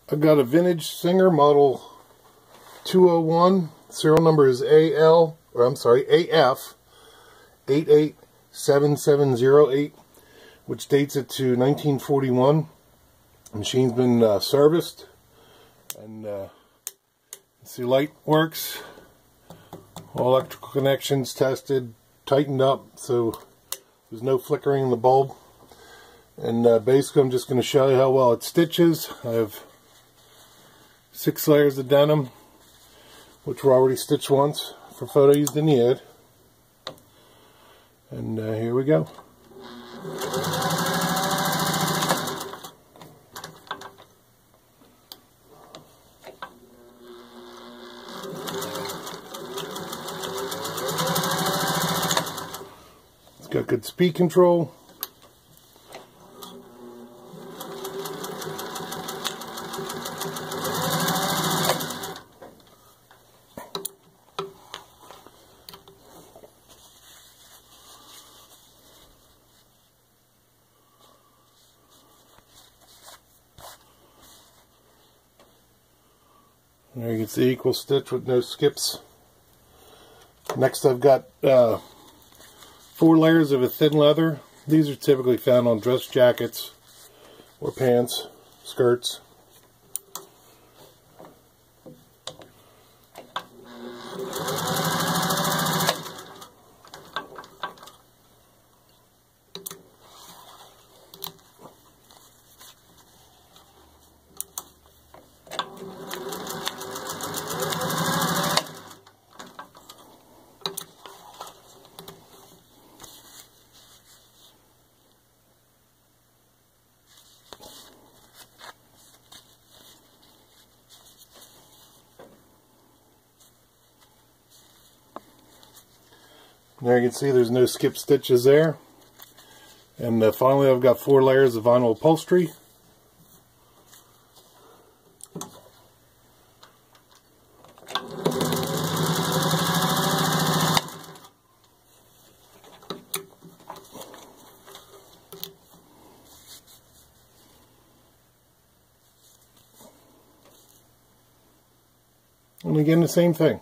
I've got a vintage Singer model 201. Serial number is AF887708, which dates it to 1941. The machine's been serviced, and see, light works. All electrical connections tested, tightened up, so there's no flickering in the bulb. And basically I'm just going to show you how well it stitches. I have 6 layers of denim, which were already stitched once for photo used in the ad. And here we go. It's got good speed control. There you can see equal stitch with no skips. Next I've got 4 layers of a thin leather. These are typically found on dress jackets or pants, skirts. There you can see there's no skip stitches there. And finally I've got 4 layers of vinyl upholstery. And again, the same thing.